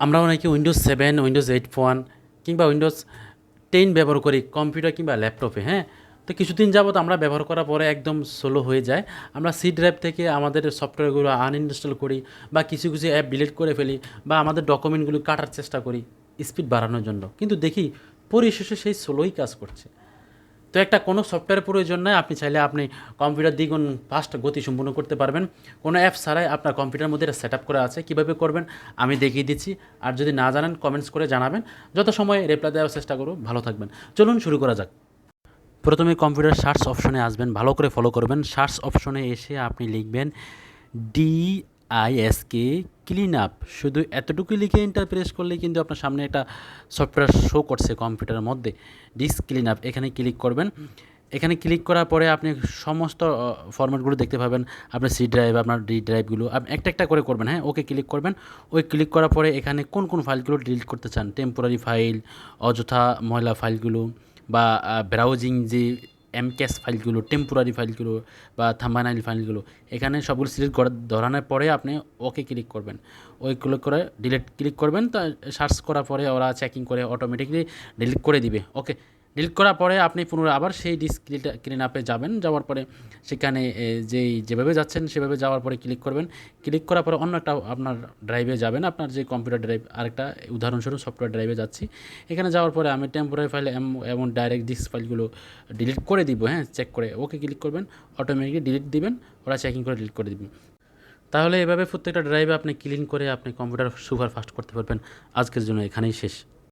আমরা অনেকে Windows 7 Windows 8 phone কিংবা উইন্ডোজ 10 ব্যবহার করি কম্পিউটার কিংবা ল্যাপটপে, হ্যাঁ। তো কিছুদিন যাবত আমরা ব্যবহার করার পরে একদম স্লো হয়ে যায়। আমরা সি ড্রাইভ থেকে আমাদের সফটওয়্যারগুলো আনইনস্টল করি বা কিছু কিছু অ্যাপ ডিলিট করে ফেলি বা আমাদের ডকুমেন্টগুলো কাটার চেষ্টা করি স্পিড বাড়ানোর জন্য, কিন্তু দেখি পরিশেষে সেই স্লোই কাজ করছে। তো একটা কোনো সফটওয়্যার প্রয়োজন নয়, আপনি চাইলে আপনি কম্পিউটার দ্বিগুণ ফাস্ট গতি সম্পূর্ণ করতে পারবেন কোনো অ্যাপ ছাড়াই। আপনার কম্পিউটারের মধ্যে এটা সেট আপ করা আছে, কীভাবে করবেন আমি দেখিয়ে দিচ্ছি। আর যদি না জানেন কমেন্টস করে জানাবেন, যত সময় রিপ্লাই দেওয়ার চেষ্টা করব। ভালো থাকবেন। চলুন শুরু করা যাক। প্রথমে কম্পিউটার সার্চ অপশনে আসবেন, ভালো করে ফলো করবেন। সার্চ অপশনে এসে আপনি লিখবেন DISK ক্লিন আপ, শুধু এতটুকু লিখে এন্টার প্রেস করলেই কিন্তু আপনার সামনে একটা সফটওয়্যার শো করছে কম্পিউটারের মধ্যে, ডিস্ক ক্লিন আপ। এখানে ক্লিক করবেন। এখানে ক্লিক করার পরে আপনি সমস্ত ফরম্যাটগুলো দেখতে পাবেন। আপনার সি ড্রাইভ, আপনার ডি ড্রাইভগুলো আপনি একটা একটা করে করবেন, হ্যাঁ। ওকে ক্লিক করবেন। ওই ক্লিক করার পরে এখানে কোন কোন ফাইলগুলো ডিলিট করতে চান, টেম্পোরারি ফাইল, অযথা ময়লা ফাইলগুলো বা ব্রাউজিং যে এমক্যাশ ফাইলগুলো, টেম্পোরারি ফাইলগুলো বা থাম্বনেইল ফাইলগুলো, এখানে সবগুলো সিলেক্ট করে ধরানোর পরে আপনি ওকে ক্লিক করবেন। ওই ক্লিক করে ডিলিট ক্লিক করবেন। তা সার্চ করার পরে ওরা চেকিং করে অটোমেটিকলি ডিলিট করে দিবে। ওকে, ডিলিট করার পরে আপনি পুনরায় আবার সেই ডিস্ক ক্লিন আপে যাবেন। যাওয়ার পরে সেখানে যেভাবে যাচ্ছেন সেভাবে যাওয়ার পরে ক্লিক করবেন। ক্লিক করার পরে অন্য একটা আপনার ড্রাইভে যাবেন, আপনার যে কম্পিউটার ড্রাইভ। আরেকটা উদাহরণস্বরূপ সফটওয়্যার ড্রাইভে যাচ্ছি। এখানে যাওয়ার পরে আমি টেম্পোরারি ফাইল এবং ডাইরেক্ট ডিস্ক ফাইলগুলো ডিলিট করে দিব, হ্যাঁ। চেক করে ওকে ক্লিক করবেন, অটোমেটিকলি ডিলিট দিবেন, ওরা চেকিং করে ডিলিট করে দিবেন। তাহলে এভাবে প্রত্যেকটা ড্রাইভে আপনি ক্লিন করে আপনি কম্পিউটার সুপার ফাস্ট করতে পারবেন। আজকের জন্য এখানেই শেষ।